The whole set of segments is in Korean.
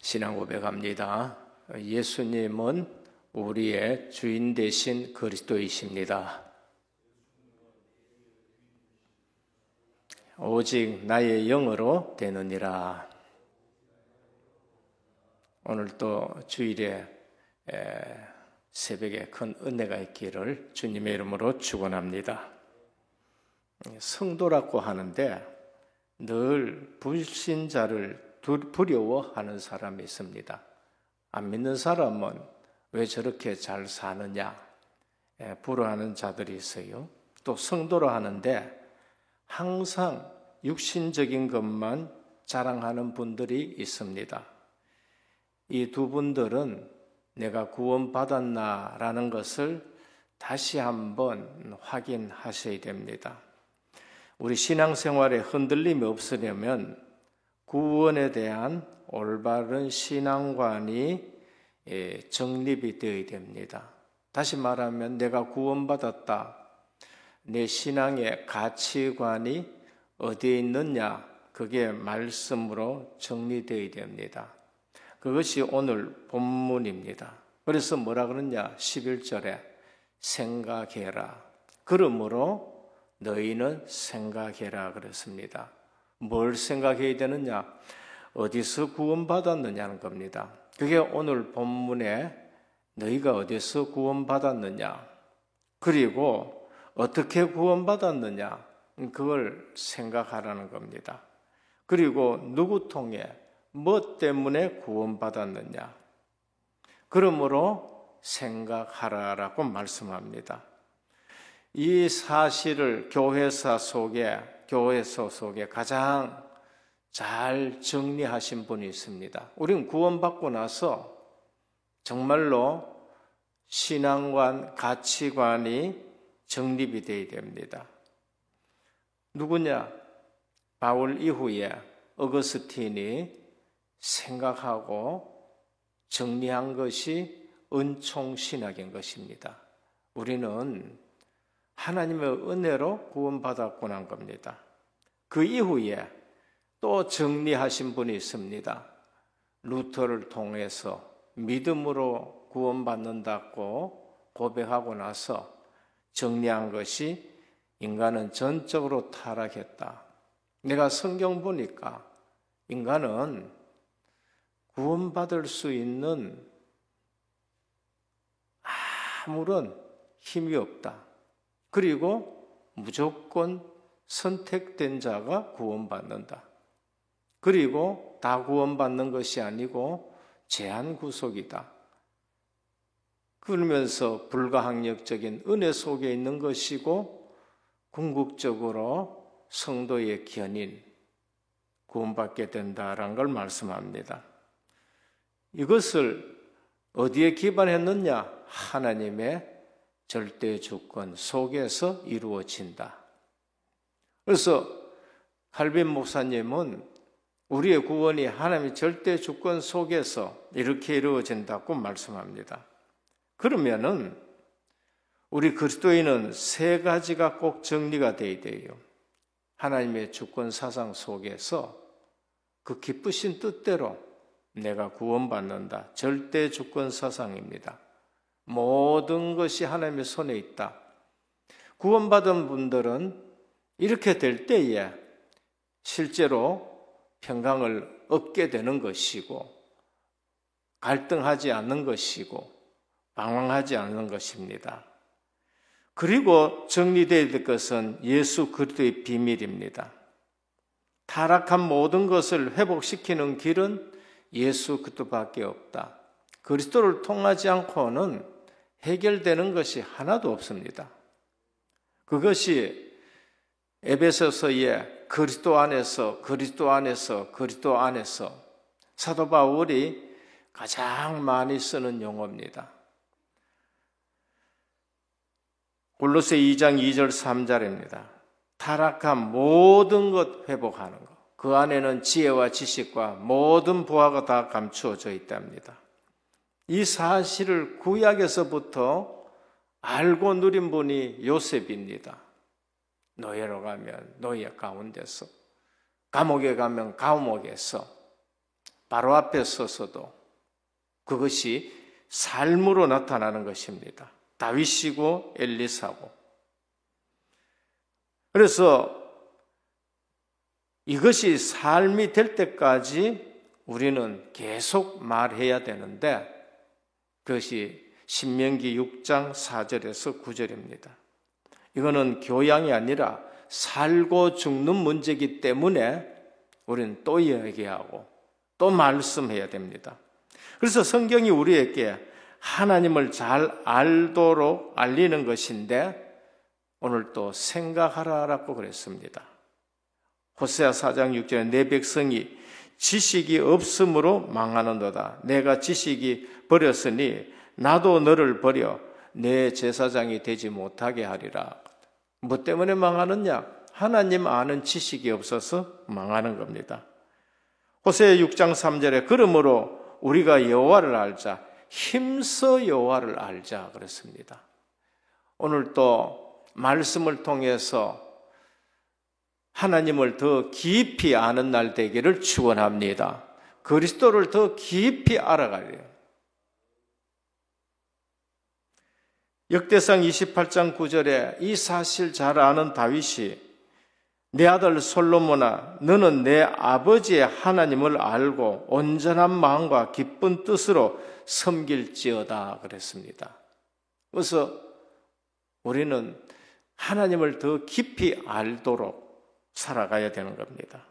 신앙 고백합니다. 예수님은 우리의 주인 되신 그리스도이십니다. 오직 나의 영으로 되느니라. 오늘 또 주일에 새벽에 큰 은혜가 있기를 주님의 이름으로 축원합니다. 성도라고 하는데 늘 불신자를 두려워하는 사람이 있습니다. 안 믿는 사람은 왜 저렇게 잘 사느냐 부러워하는 자들이 있어요. 또 성도라 하는데 항상 육신적인 것만 자랑하는 분들이 있습니다. 이 두 분들은 내가 구원받았나라는 것을 다시 한번 확인하셔야 됩니다. 우리 신앙생활에 흔들림이 없으려면 구원에 대한 올바른 신앙관이 정립이 되어야 됩니다. 다시 말하면 내가 구원받았다. 내 신앙의 가치관이 어디에 있느냐? 그게 말씀으로 정리되어야 됩니다. 그것이 오늘 본문입니다. 그래서 뭐라 그러냐? 11절에 생각해라. 그러므로 너희는 생각해라 그랬습니다. 뭘 생각해야 되느냐? 어디서 구원받았느냐는 겁니다. 그게 오늘 본문에 너희가 어디서 구원받았느냐? 그리고 어떻게 구원받았느냐? 그걸 생각하라는 겁니다. 그리고 누구 통해 뭐 때문에 구원받았느냐? 그러므로 생각하라라고 말씀합니다. 이 사실을 교회서 속에 가장 잘 정리하신 분이 있습니다. 우리는 구원받고 나서 정말로 신앙관, 가치관이 정립이 되어야 됩니다. 누구냐? 바울 이후에 어거스틴이 생각하고 정리한 것이 은총신학인 것입니다. 우리는 하나님의 은혜로 구원받았고 난 겁니다. 그 이후에 또 정리하신 분이 있습니다. 루터를 통해서 믿음으로 구원받는다고 고백하고 나서 정리한 것이 인간은 전적으로 타락했다. 내가 성경 보니까 인간은 구원받을 수 있는 아무런 힘이 없다. 그리고 무조건 선택된 자가 구원받는다. 그리고 다 구원받는 것이 아니고 제한 구속이다. 그러면서 불가항력적인 은혜 속에 있는 것이고 궁극적으로 성도의 견인, 구원받게 된다라는 걸 말씀합니다. 이것을 어디에 기반했느냐? 하나님의 절대 주권 속에서 이루어진다. 그래서 칼빈 목사님은 우리의 구원이 하나님의 절대 주권 속에서 이렇게 이루어진다고 말씀합니다. 그러면은 우리 그리스도인은 세 가지가 꼭 정리가 되어야 돼요. 하나님의 주권 사상 속에서 그 기쁘신 뜻대로 내가 구원받는다. 절대 주권 사상입니다. 모든 것이 하나님의 손에 있다. 구원받은 분들은 이렇게 될 때에 실제로 평강을 얻게 되는 것이고 갈등하지 않는 것이고 방황하지 않는 것입니다. 그리고 정리되어야 될 것은 예수 그리스도의 비밀입니다. 타락한 모든 것을 회복시키는 길은 예수 그리스도밖에 없다. 그리스도를 통하지 않고는 해결되는 것이 하나도 없습니다. 그것이 에베소서의 그리스도 안에서 사도 바울이 가장 많이 쓰는 용어입니다. 골로새 2장 2절 3절입니다. 타락한 모든 것 회복하는 것. 그 안에는 지혜와 지식과 모든 부하가 다 감추어져 있답니다. 이 사실을 구약에서부터 알고 누린 분이 요셉입니다. 노예로 가면 노예 가운데서, 감옥에 가면 감옥에서, 바로 앞에 서서도 그것이 삶으로 나타나는 것입니다. 다윗이고 엘리사고. 그래서 이것이 삶이 될 때까지 우리는 계속 말해야 되는데 그것이 신명기 6장 4절에서 9절입니다. 이거는 교양이 아니라 살고 죽는 문제이기 때문에 우리는 또 이야기하고 또 말씀해야 됩니다. 그래서 성경이 우리에게 하나님을 잘 알도록 알리는 것인데 오늘 또 생각하라라고 그랬습니다. 호세아 4장 6절에 내 백성이 지식이 없으므로 망하는도다. 내가 지식이 버렸으니 나도 너를 버려 내 제사장이 되지 못하게 하리라. 뭐 때문에 망하느냐? 하나님 아는 지식이 없어서 망하는 겁니다. 호세아 6장 3절에 그러므로 우리가 여호와를 알자. 힘써 여호와를 알자 그랬습니다. 오늘 또 말씀을 통해서 하나님을 더 깊이 아는 날 되기를 축원합니다. 그리스도를 더 깊이 알아가려. 역대상 28장 9절에 이 사실 잘 아는 다윗이 내 아들 솔로몬아 너는 내 아버지의 하나님을 알고 온전한 마음과 기쁜 뜻으로 섬길지어다 그랬습니다. 그래서 우리는 하나님을 더 깊이 알도록 살아가야 되는 겁니다.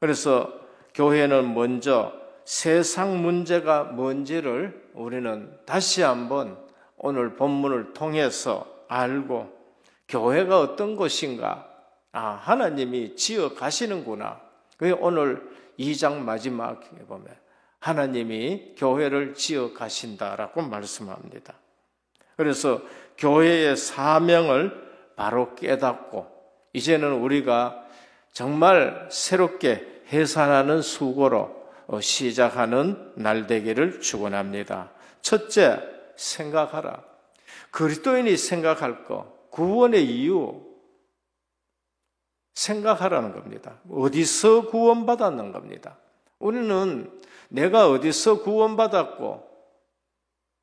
그래서 교회는 먼저 세상 문제가 뭔지를 우리는 다시 한번 오늘 본문을 통해서 알고 교회가 어떤 것인가, 하나님이 지어 가시는구나. 오늘 2장 마지막에 보면 하나님이 교회를 지어 가신다라고 말씀합니다. 그래서 교회의 사명을 바로 깨닫고 이제는 우리가 정말 새롭게 해산하는 수고로 시작하는 날 되기를 축원합니다. 첫째, 생각하라. 그리스도인이 생각할 것, 구원의 이유 생각하라는 겁니다. 어디서 구원받았는 겁니다. 우리는 내가 어디서 구원받았고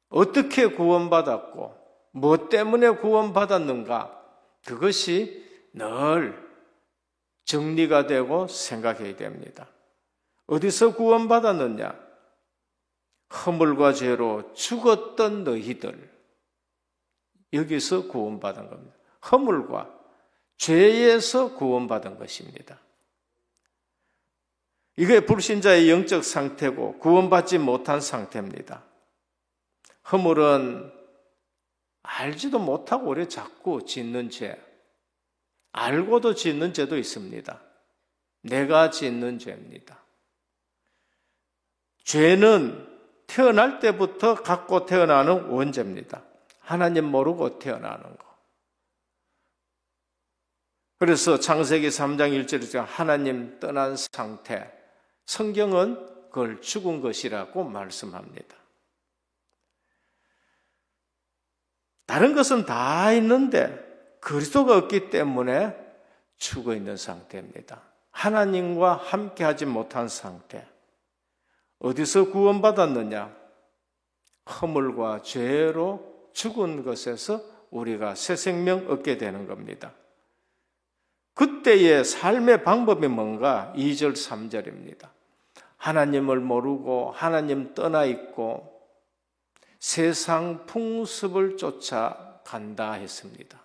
어떻게 구원받았고 뭐 때문에 구원받았는가 그것이 늘 정리가 되고 생각해야 됩니다. 어디서 구원받았느냐? 허물과 죄로 죽었던 너희들 여기서 구원받은 겁니다. 허물과 죄에서 구원받은 것입니다. 이게 불신자의 영적 상태고 구원받지 못한 상태입니다. 허물은 알지도 못하고 우리 자꾸 짓는 죄, 알고도 짓는 죄도 있습니다. 내가 짓는 죄입니다. 죄는 태어날 때부터 갖고 태어나는 원죄입니다. 하나님 모르고 태어나는 거. 그래서 창세기 3장 1절에 하나님 떠난 상태, 성경은 그걸 죽은 것이라고 말씀합니다. 다른 것은 다 있는데 그리스도가 없기 때문에 죽어 있는 상태입니다. 하나님과 함께하지 못한 상태. 어디서 구원받았느냐? 허물과 죄로 죽은 것에서 우리가 새 생명 얻게 되는 겁니다. 그때의 삶의 방법이 뭔가? 2절 3절입니다. 하나님을 모르고 하나님 떠나 있고 세상 풍습을 쫓아간다 했습니다.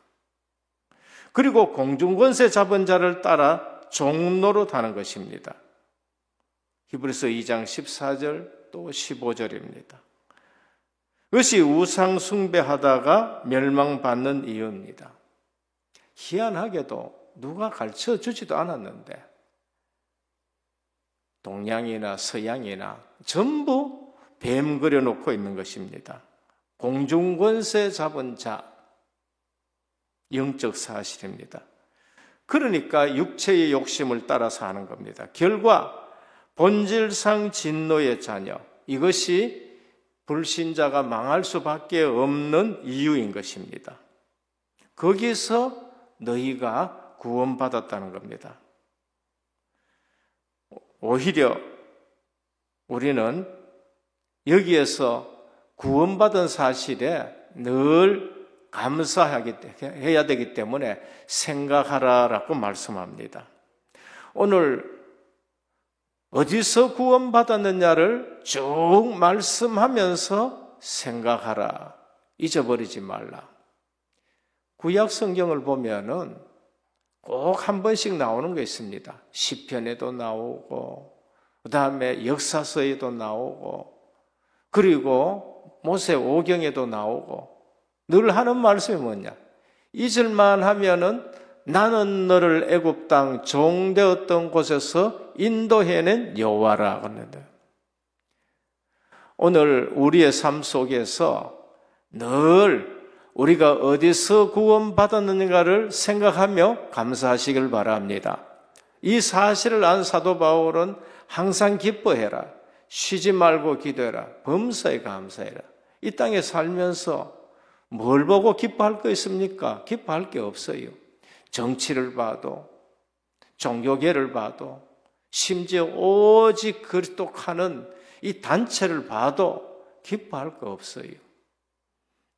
그리고 공중권세 잡은 자를 따라 종로로 타는 것입니다. 히브리서 2장 14절 또 15절입니다. 그것이 우상 숭배하다가 멸망받는 이유입니다. 희한하게도 누가 가르쳐 주지도 않았는데 동양이나 서양이나 전부 뱀 그려놓고 있는 것입니다. 공중권세 잡은 자, 영적 사실입니다. 그러니까 육체의 욕심을 따라서 하는 겁니다. 결과 본질상 진노의 자녀, 이것이 불신자가 망할 수밖에 없는 이유인 것입니다. 거기서 너희가 구원받았다는 겁니다. 오히려 우리는 여기에서 구원받은 사실에 늘 감사해야 되기 때문에 생각하라라고 말씀합니다. 오늘 어디서 구원받았느냐를 쭉 말씀하면서 생각하라. 잊어버리지 말라. 구약 성경을 보면은 꼭 한 번씩 나오는 게 있습니다. 시편에도 나오고, 그 다음에 역사서에도 나오고, 그리고 모세 오경에도 나오고, 늘 하는 말씀이 뭐냐? 잊을만 하면은 나는 너를 애굽 땅 종되었던 곳에서 인도해낸 여호와라 그러는데, 오늘 우리의 삶 속에서 늘 우리가 어디서 구원받았는가를 생각하며 감사하시길 바랍니다. 이 사실을 안 사도 바울은 항상 기뻐해라. 쉬지 말고 기도해라. 범사에 감사해라. 이 땅에 살면서 뭘 보고 기뻐할 거 있습니까? 기뻐할 게 없어요. 정치를 봐도, 종교계를 봐도, 심지어 오직 그리스도하는 이 단체를 봐도 기뻐할 거 없어요.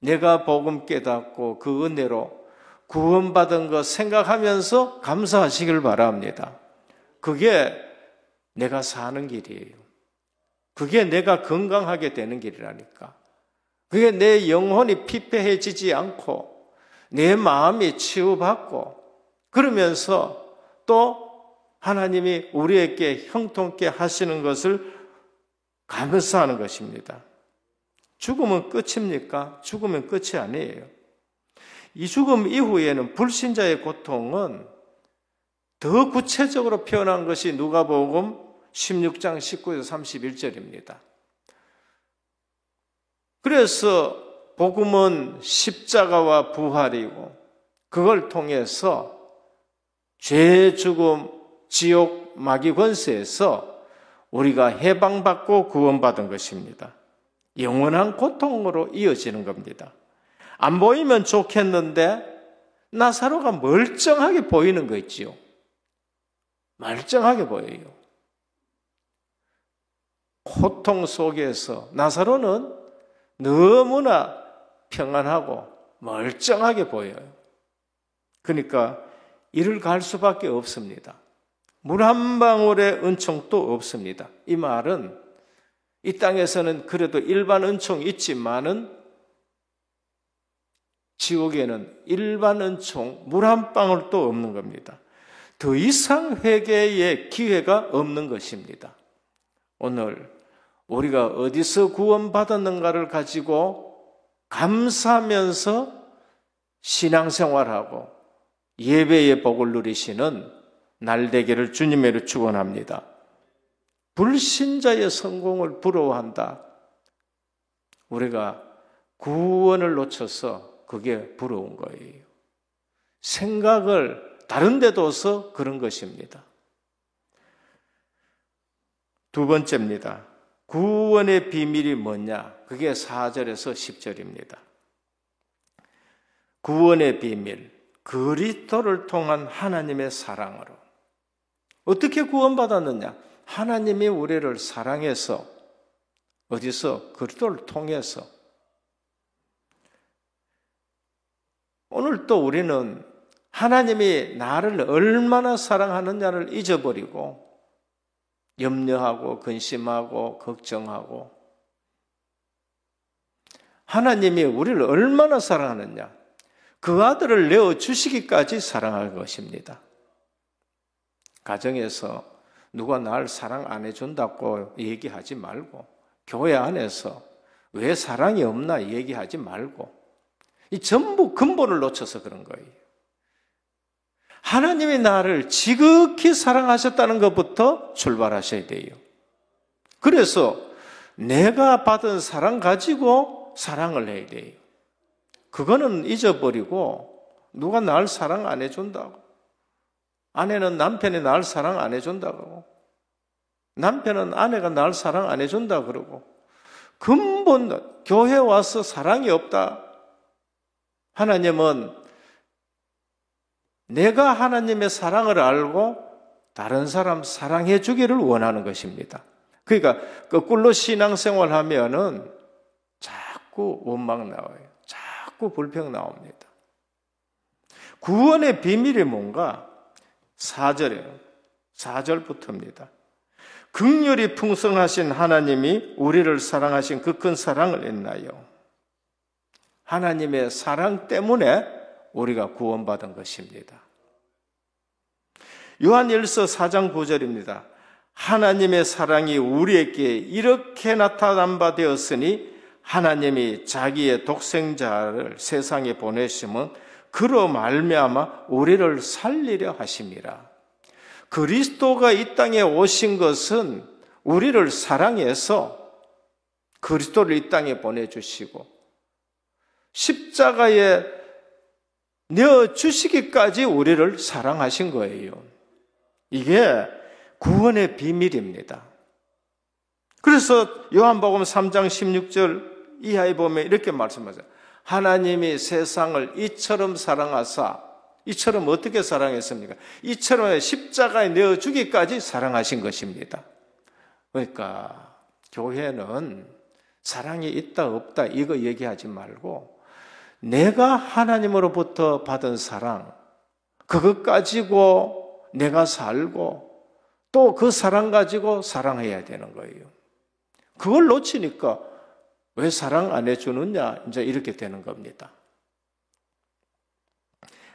내가 복음 깨닫고 그 은혜로 구원받은 것 생각하면서 감사하시길 바랍니다. 그게 내가 사는 길이에요. 그게 내가 건강하게 되는 길이라니까. 그게 내 영혼이 피폐해지지 않고 내 마음이 치유받고 그러면서 또 하나님이 우리에게 형통케 하시는 것을 감사하는 것입니다. 죽음은 끝입니까? 죽으면 끝이 아니에요. 이 죽음 이후에는 불신자의 고통은 더 구체적으로 표현한 것이 누가복음 16장 19에서 31절입니다. 그래서 복음은 십자가와 부활이고 그걸 통해서 죄, 죽음, 지옥, 마귀 권세에서 우리가 해방받고 구원받은 것입니다. 영원한 고통으로 이어지는 겁니다. 안 보이면 좋겠는데 나사로가 멀쩡하게 보이는 거 있지요. 멀쩡하게 보여요. 고통 속에서 나사로는 너무나 평안하고 멀쩡하게 보여요. 그러니까 이를 갈 수밖에 없습니다. 물 한 방울의 은총도 없습니다. 이 말은 이 땅에서는 그래도 일반 은총이 있지만은 지옥에는 일반 은총 물 한 방울도 없는 겁니다. 더 이상 회개의 기회가 없는 것입니다. 오늘 우리가 어디서 구원받았는가를 가지고 감사하면서 신앙생활하고 예배의 복을 누리시는 날 되기를 주님으로 축원합니다. 불신자의 성공을 부러워한다. 우리가 구원을 놓쳐서 그게 부러운 거예요. 생각을 다른 데 둬서 그런 것입니다. 두 번째입니다. 구원의 비밀이 뭐냐? 그게 4절에서 10절입니다. 구원의 비밀, 그리스도를 통한 하나님의 사랑으로. 어떻게 구원받았느냐? 하나님이 우리를 사랑해서 어디서? 그리스도를 통해서. 오늘 또 우리는 하나님이 나를 얼마나 사랑하느냐를 잊어버리고 염려하고 근심하고 걱정하고 하나님이 우리를 얼마나 사랑하느냐? 그 아들을 내어주시기까지 사랑할 것입니다. 가정에서 누가 날 사랑 안 해준다고 얘기하지 말고 교회 안에서 왜 사랑이 없나 얘기하지 말고 이 전부 근본을 놓쳐서 그런 거예요. 하나님이 나를 지극히 사랑하셨다는 것부터 출발하셔야 돼요. 그래서 내가 받은 사랑 가지고 사랑을 해야 돼요. 그거는 잊어버리고 누가 날 사랑 안 해준다고, 아내는 남편이 날 사랑 안 해준다고, 남편은 아내가 날 사랑 안 해준다 그러고 근본 교회 와서 사랑이 없다. 하나님은 내가 하나님의 사랑을 알고 다른 사람 사랑해 주기를 원하는 것입니다. 그러니까 거꾸로 신앙생활 하면은 자꾸 원망 나와요. 자꾸 불평 나옵니다. 구원의 비밀이 뭔가? 4절이에요. 4절부터입니다. 긍휼이 풍성하신 하나님이 우리를 사랑하신 그 큰 사랑을 인하여, 하나님의 사랑 때문에 우리가 구원받은 것입니다. 요한일서 4장 9절입니다. 하나님의 사랑이 우리에게 이렇게 나타난 바 되었으니 하나님이 자기의 독생자를 세상에 보내심은 그로 말미암아 우리를 살리려 하심이라. 그리스도가 이 땅에 오신 것은 우리를 사랑해서 그리스도를 이 땅에 보내주시고 십자가에 내어주시기까지 우리를 사랑하신 거예요. 이게 구원의 비밀입니다. 그래서 요한복음 3장 16절 이하에 보면 이렇게 말씀하죠. 하나님이 세상을 이처럼 사랑하사, 이처럼 어떻게 사랑했습니까? 이처럼 십자가에 내어주기까지 사랑하신 것입니다. 그러니까 교회는 사랑이 있다 없다 이거 얘기하지 말고 내가 하나님으로부터 받은 사랑, 그것 가지고 내가 살고 또 그 사랑 가지고 사랑해야 되는 거예요. 그걸 놓치니까 왜 사랑 안 해주느냐 이제 이렇게 되는 겁니다.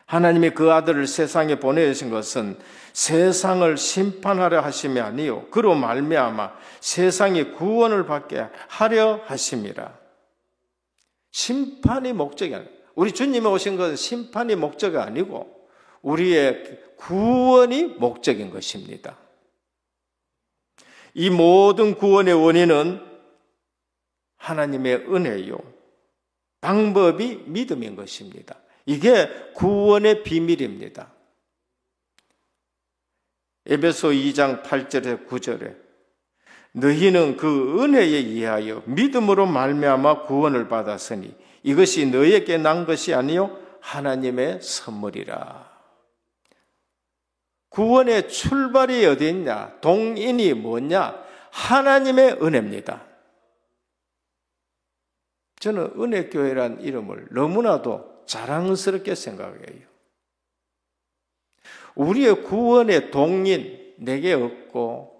하나님이 그 아들을 세상에 보내신 것은 세상을 심판하려 하심이 아니요 그로 말미암아 세상이 구원을 받게 하려 하심이라. 심판이 목적이 아니에요. 우리 주님이 오신 것은 심판이 목적이 아니고 우리의 구원이 목적인 것입니다. 이 모든 구원의 원인은 하나님의 은혜요. 방법이 믿음인 것입니다. 이게 구원의 비밀입니다. 에베소 2장 8절에 9절에 너희는 그 은혜에 의하여 믿음으로 말미암아 구원을 받았으니 이것이 너희에게 난 것이 아니요 하나님의 선물이라. 구원의 출발이 어디 있냐? 동인이 뭐냐? 하나님의 은혜입니다. 저는 은혜교회란 이름을 너무나도 자랑스럽게 생각해요. 우리의 구원의 동인 내게 없고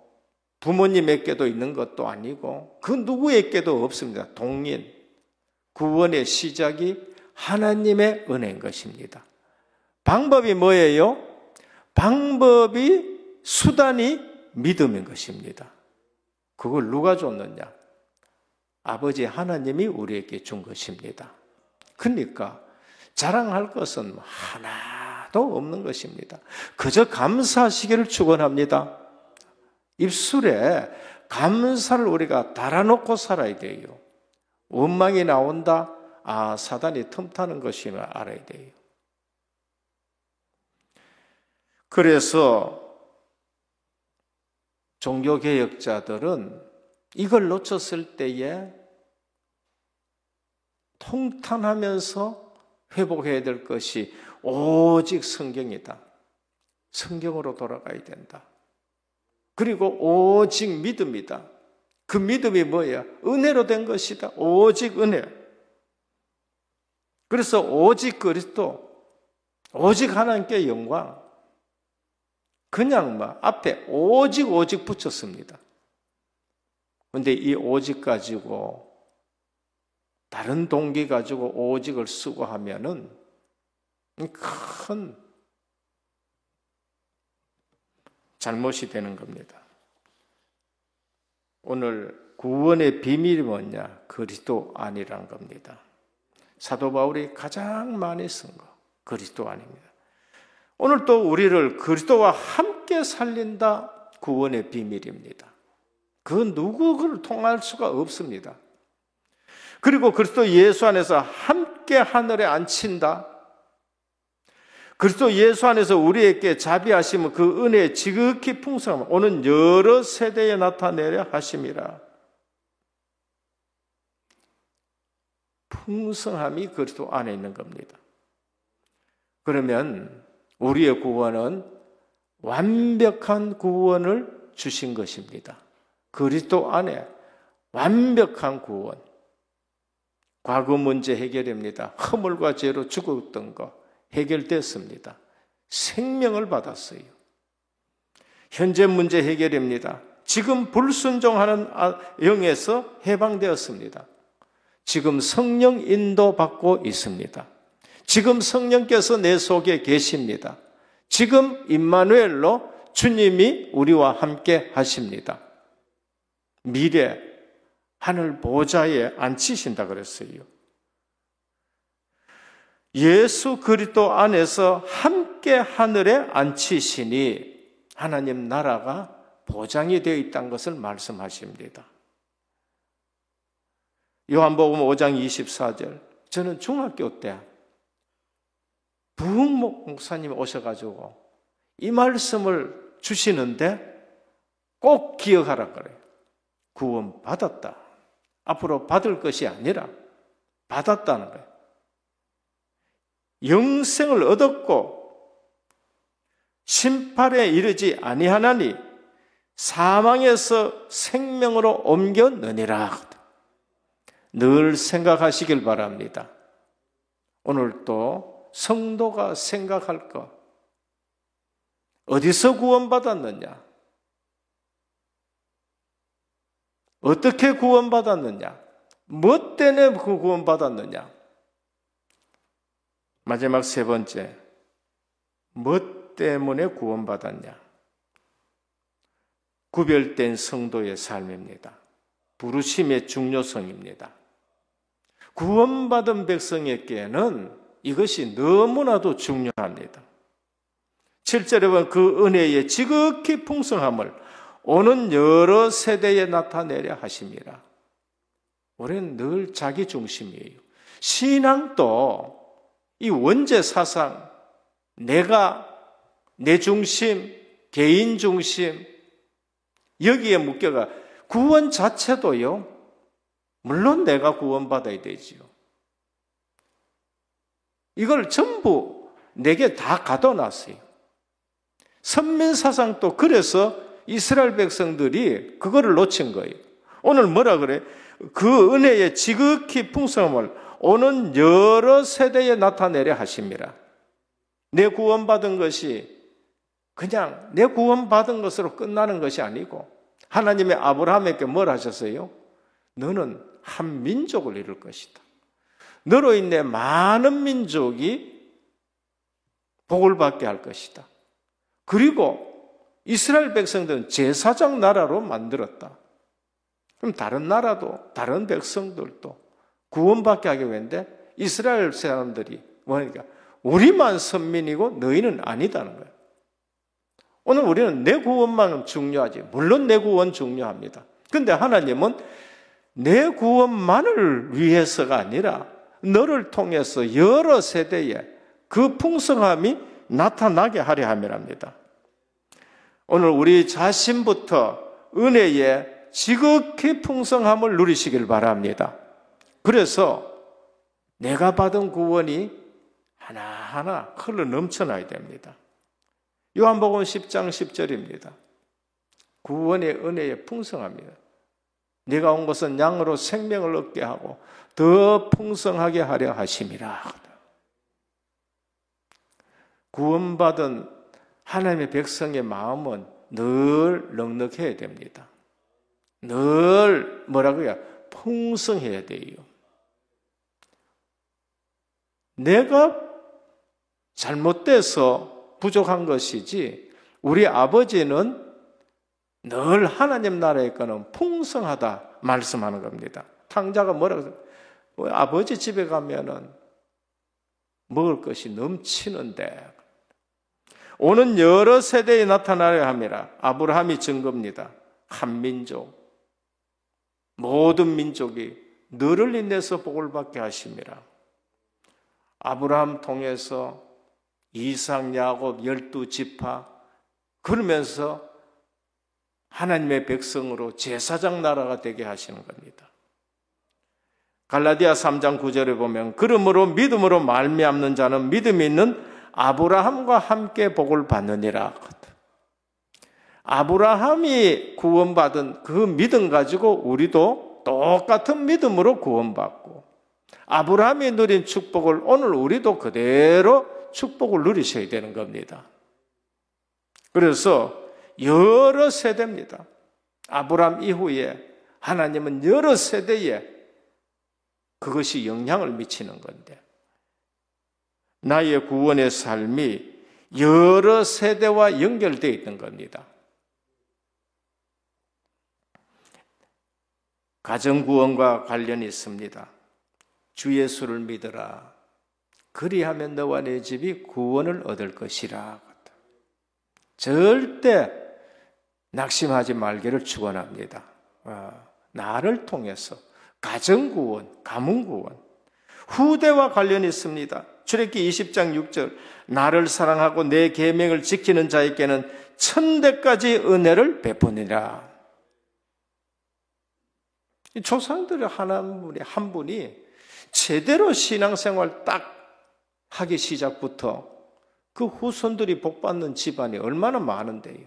부모님에게도 있는 것도 아니고 그 누구에게도 없습니다. 동인, 구원의 시작이 하나님의 은혜인 것입니다. 방법이 뭐예요? 방법이 수단이 믿음인 것입니다. 그걸 누가 줬느냐? 아버지 하나님이 우리에게 준 것입니다. 그러니까 자랑할 것은 하나도 없는 것입니다. 그저 감사하시기를 축원합니다. 입술에 감사를 우리가 달아놓고 살아야 돼요. 원망이 나온다? 아, 사단이 틈타는 것임을 알아야 돼요. 그래서 종교개혁자들은 이걸 놓쳤을 때에 통탄하면서 회복해야 될 것이 오직 성경이다. 성경으로 돌아가야 된다. 그리고 오직 믿음이다. 그 믿음이 뭐야? 은혜로 된 것이다. 오직 은혜. 그래서 오직 그리스도, 오직 하나님께 영광. 그냥 앞에 오직 붙였습니다. 그런데 이 오직 가지고 다른 동기 가지고 오직을 쓰고 하면은 큰 잘못이 되는 겁니다. 오늘 구원의 비밀이 뭐냐? 그리스도 안이란 겁니다. 사도 바울이 가장 많이 쓴 거 그리스도 안입니다. 오늘 또 우리를 그리스도와 함께 살린다 구원의 비밀입니다. 그 누구를 통할 수가 없습니다. 그리고 그리스도 예수 안에서 함께 하늘에 앉힌다. 그리스도 예수 안에서 우리에게 자비하심은 그 은혜의 지극히 풍성함 오는 여러 세대에 나타내려 하심이라. 풍성함이 그리스도 안에 있는 겁니다. 그러면 우리의 구원은 완벽한 구원을 주신 것입니다. 그리스도 안에 완벽한 구원. 과거 문제 해결입니다. 허물과 죄로 죽었던 거 해결됐습니다. 생명을 받았어요. 현재 문제 해결입니다. 지금 불순종하는 영에서 해방되었습니다. 지금 성령 인도받고 있습니다. 지금 성령께서 내 속에 계십니다. 지금 임마누엘로 주님이 우리와 함께 하십니다. 미래 하늘 보좌에 앉히신다 그랬어요. 예수 그리스도 안에서 함께 하늘에 앉히시니 하나님 나라가 보장이 되어 있다는 것을 말씀하십니다. 요한복음 5장 24절. 저는 중학교 때 부흥 목사님이 오셔가지고 이 말씀을 주시는데 꼭 기억하라 그래요. 구원 받았다. 앞으로 받을 것이 아니라 받았다는 거예요. 영생을 얻었고 심판에 이르지 아니하나니 사망에서 생명으로 옮겨느니라. 늘 생각하시길 바랍니다. 오늘 또 성도가 생각할 것. 어디서 구원받았느냐? 어떻게 구원받았느냐? 뭐 때문에 구원받았느냐? 마지막 세 번째, 뭐 때문에 구원받았냐? 구별된 성도의 삶입니다. 부르심의 중요성입니다. 구원받은 백성에게는 이것이 너무나도 중요합니다. 7절에 보면 그 은혜의 지극히 풍성함을 오는 여러 세대에 나타내려 하심이라. 우리는 늘 자기 중심이에요. 신앙도 이 원죄 사상, 내가, 내 중심, 개인 중심, 여기에 묶여가 구원 자체도요, 물론 내가 구원받아야 되지요. 이걸 전부 내게 다 가둬놨어요. 선민사상도 그래서 이스라엘 백성들이 그거를 놓친 거예요. 오늘 뭐라 그래? 그 은혜의 지극히 풍성함을 오는 여러 세대에 나타내려 하심이라. 내 구원받은 것이 그냥 내 구원받은 것으로 끝나는 것이 아니고 하나님의 아브라함에게 뭘 하셨어요? 너는 한 민족을 이룰 것이다. 너로 인해 많은 민족이 복을 받게 할 것이다. 그리고 이스라엘 백성들은 제사장 나라로 만들었다. 그럼 다른 나라도 다른 백성들도 구원받게 하게 되는데 이스라엘 사람들이 뭐니까 우리만 선민이고 너희는 아니다는 거예요. 오늘 우리는 내 구원만 중요하지. 물론 내 구원 중요합니다. 그런데 하나님은 내 구원만을 위해서가 아니라 너를 통해서 여러 세대에 그 풍성함이 나타나게 하려 함이랍니다. 오늘 우리 자신부터 은혜의 지극히 풍성함을 누리시길 바랍니다. 그래서 내가 받은 구원이 하나하나 흘러 넘쳐나야 됩니다. 요한복음 10장 10절입니다. 구원의 은혜의 풍성함이다. 네가 온 것은 양으로 생명을 얻게 하고 더 풍성하게 하려 하심이라. 구원받은 하나님의 백성의 마음은 늘 넉넉해야 됩니다. 늘 뭐라고요? 풍성해야 돼요. 내가 잘못돼서 부족한 것이지 우리 아버지는 늘 하나님 나라의 거는 풍성하다 말씀하는 겁니다. 탕자가 뭐라고 해서 아버지 집에 가면은 먹을 것이 넘치는데 오는 여러 세대에 나타나려 함이라. 아브라함이 증거입니다. 한 민족, 모든 민족이 너를 인해서 복을 받게 하심이라. 아브라함 통해서 이삭, 야곱, 12지파 그러면서 하나님의 백성으로 제사장 나라가 되게 하시는 겁니다. 갈라디아 3장 9절에 보면 그러므로 믿음으로 말미암는 자는 믿음이 있는 아브라함과 함께 복을 받느니라. 아브라함이 구원받은 그 믿음 가지고 우리도 똑같은 믿음으로 구원받고, 아브라함이 누린 축복을 오늘 우리도 그대로 축복을 누리셔야 되는 겁니다. 그래서 여러 세대입니다. 아브라함 이후에 하나님은 여러 세대에 그것이 영향을 미치는 건데, 나의 구원의 삶이 여러 세대와 연결되어 있는 겁니다. 가정구원과 관련이 있습니다. 주 예수를 믿어라. 그리하면 너와 내 집이 구원을 얻을 것이라. 절대 낙심하지 말기를 축원합니다. 나를 통해서 가정구원, 가문구원, 후대와 관련이 있습니다. 출애굽기 20장 6절, 나를 사랑하고 내 계명을 지키는 자에게는 천대까지 은혜를 베푸니라. 조상들의 한 분이 제대로 신앙생활 딱 하기 시작부터 그 후손들이 복받는 집안이 얼마나 많은데요.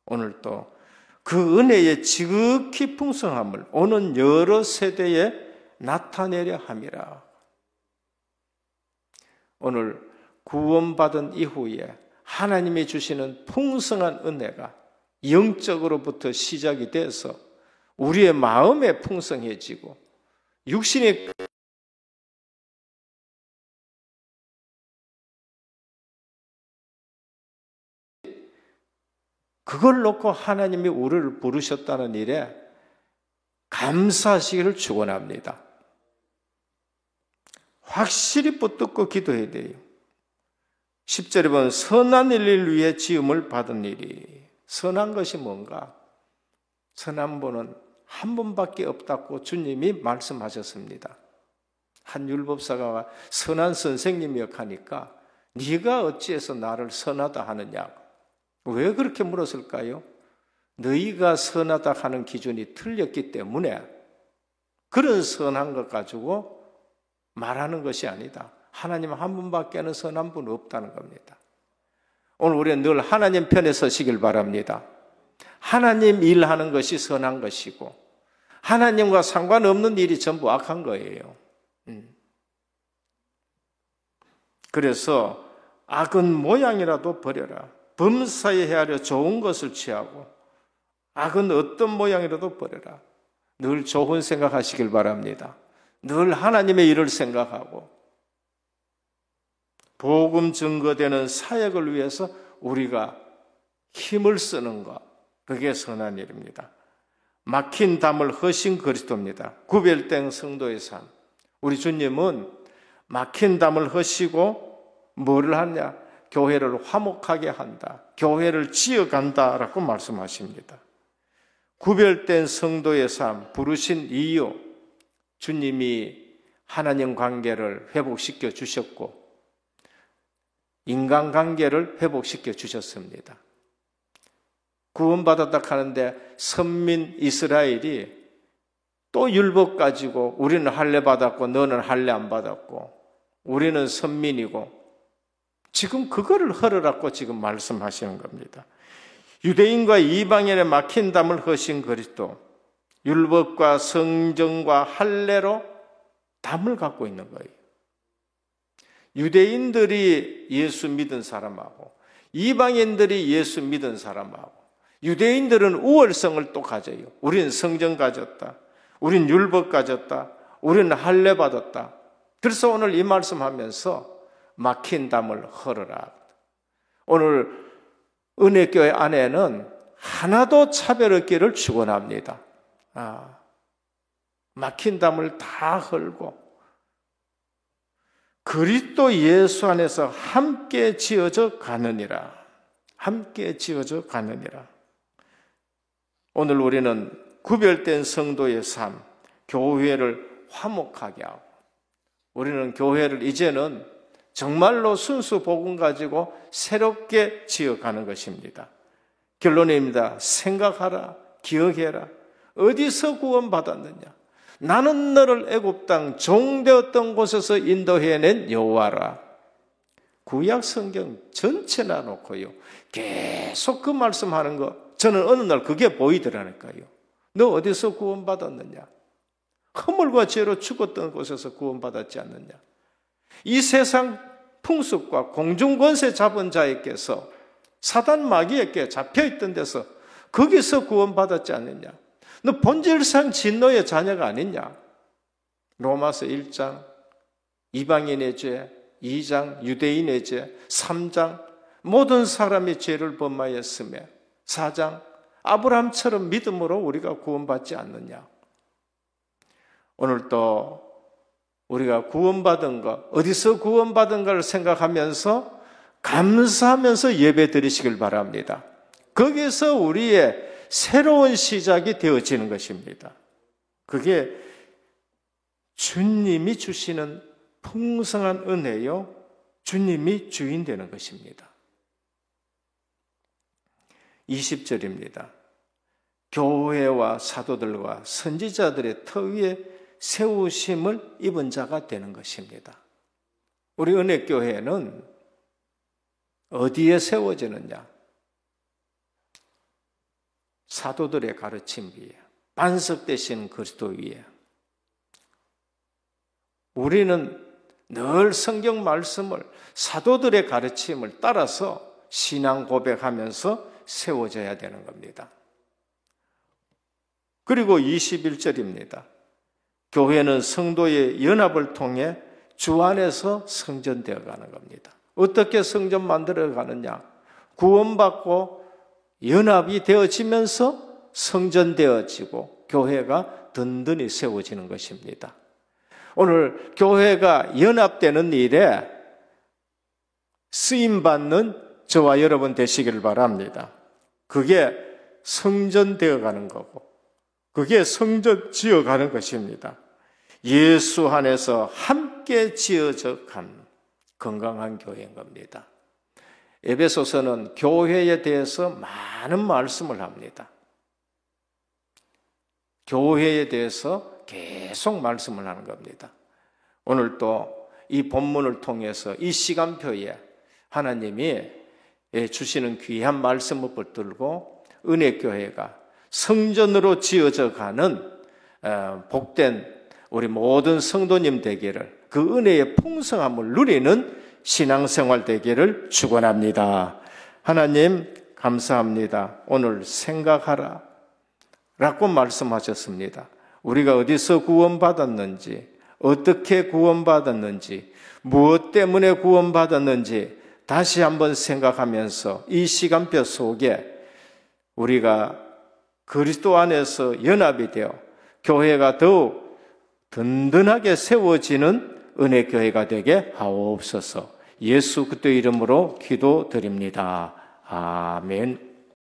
오늘 또 그 은혜의 지극히 풍성함을 오는 여러 세대에 나타내려 함이라. 오늘 구원받은 이후에 하나님이 주시는 풍성한 은혜가 영적으로부터 시작이 돼서 우리의 마음에 풍성해지고 육신의 그걸 놓고 하나님이 우리를 부르셨다는 일에 감사하시기를 축원합니다. 확실히 붙들고 기도해야 돼요. 10절에 보면 선한 일을 위해 지음을 받은 일이, 선한 것이 뭔가? 선한 분은 한 분밖에 없다고 주님이 말씀하셨습니다. 한 율법사가 선한 선생님이 하니까 네가 어찌해서 나를 선하다 하느냐고. 왜 그렇게 물었을까요? 너희가 선하다 하는 기준이 틀렸기 때문에 그런 선한 것 가지고 말하는 것이 아니다. 하나님 한 분밖에는 선한 분 없다는 겁니다. 오늘 우리는 늘 하나님 편에 서시길 바랍니다. 하나님 일하는 것이 선한 것이고 하나님과 상관없는 일이 전부 악한 거예요. 그래서 악은 모양이라도 버려라. 범사에 헤아려 좋은 것을 취하고 악은 어떤 모양이라도 버려라. 늘 좋은 생각하시길 바랍니다. 늘 하나님의 일을 생각하고 복음 증거되는 사역을 위해서 우리가 힘을 쓰는 것, 그게 선한 일입니다. 막힌 담을 허신 그리스도입니다. 구별된 성도의 삶. 우리 주님은 막힌 담을 허시고 뭐를 하냐? 교회를 화목하게 한다. 교회를 지어간다라고 말씀하십니다. 구별된 성도의 삶, 부르신 이유, 주님이 하나님 관계를 회복시켜 주셨고 인간관계를 회복시켜 주셨습니다. 구원받았다 하는데 선민 이스라엘이 또 율법 가지고 우리는 할례 받았고 너는 할례 안 받았고 우리는 선민이고 지금 그거를 허르라고 지금 말씀하시는 겁니다. 유대인과 이방인의 막힌 담을 허신 그리스도, 율법과 성정과 할례로 담을 갖고 있는 거예요. 유대인들이 예수 믿은 사람하고 이방인들이 예수 믿은 사람하고 유대인들은 우월성을 또 가져요. 우리는 성정 가졌다. 우리는 율법 가졌다. 우리는 할례 받았다. 그래서 오늘 이 말씀하면서 막힌 담을 헐어라. 오늘 은혜교회 안에는 하나도 차별 없기를 축원합니다. 막힌 담을 다 헐고 그리스도 예수 안에서 함께 지어져 가느니라. 함께 지어져 가느니라. 오늘 우리는 구별된 성도의 삶, 교회를 화목하게 하고 우리는 교회를 이제는 정말로 순수 복음 가지고 새롭게 지어가는 것입니다. 결론입니다. 생각하라, 기억해라. 어디서 구원받았느냐? 나는 너를 애굽 땅 종되었던 곳에서 인도해낸 여호와라. 구약 성경 전체나 놓고요. 계속 그 말씀하는 거 저는 어느 날 그게 보이더라니까요. 너 어디서 구원받았느냐? 허물과 죄로 죽었던 곳에서 구원받았지 않느냐? 이 세상 풍습과 공중권세 잡은 자에게서 사단 마귀에게 잡혀있던 데서 거기서 구원받았지 않느냐? 너 본질상 진노의 자녀가 아니냐? 로마서 1장 이방인의 죄, 2장 유대인의 죄, 3장 모든 사람이 죄를 범하였으며 4장 아브라함처럼 믿음으로 우리가 구원받지 않느냐? 오늘 또 우리가 구원받은 것, 어디서 구원받은가를 생각하면서 감사하면서 예배 드리시길 바랍니다. 거기서 우리의 새로운 시작이 되어지는 것입니다. 그게 주님이 주시는 풍성한 은혜요, 주님이 주인 되는 것입니다. 20절입니다. 교회와 사도들과 선지자들의 터 위에 세우심을 입은 자가 되는 것입니다. 우리 은혜교회는 어디에 세워지느냐? 사도들의 가르침 위에, 반석 되신 그리스도 위에. 우리는 늘 성경 말씀을, 사도들의 가르침을 따라서 신앙 고백하면서 세워져야 되는 겁니다. 그리고 21절입니다. 교회는 성도의 연합을 통해 주 안에서 성전되어 가는 겁니다. 어떻게 성전 만들어 가느냐? 구원받고 연합이 되어지면서 성전되어지고 교회가 든든히 세워지는 것입니다. 오늘 교회가 연합되는 일에 쓰임받는 저와 여러분 되시기를 바랍니다. 그게 성전되어 가는 거고 그게 성전 지어가는 것입니다. 예수 안에서 함께 지어져 간 건강한 교회인 겁니다. 에베소서는 교회에 대해서 많은 말씀을 합니다. 교회에 대해서 계속 말씀을 하는 겁니다. 오늘 또 이 본문을 통해서 이 시간표에 하나님이 주시는 귀한 말씀을 붙들고 은혜교회가 성전으로 지어져 가는 복된 우리 모든 성도님 되기를, 그 은혜의 풍성함을 누리는 신앙생활 되기를 축원합니다. 하나님 감사합니다. 오늘 생각하라 라고 말씀하셨습니다. 우리가 어디서 구원받았는지, 어떻게 구원받았는지, 무엇 때문에 구원받았는지 다시 한번 생각하면서 이 시간표 속에 우리가 그리스도 안에서 연합이 되어 교회가 더욱 든든하게 세워지는 은혜교회가 되게 하옵소서. 예수 그리스도 이름으로 기도드립니다. 아멘.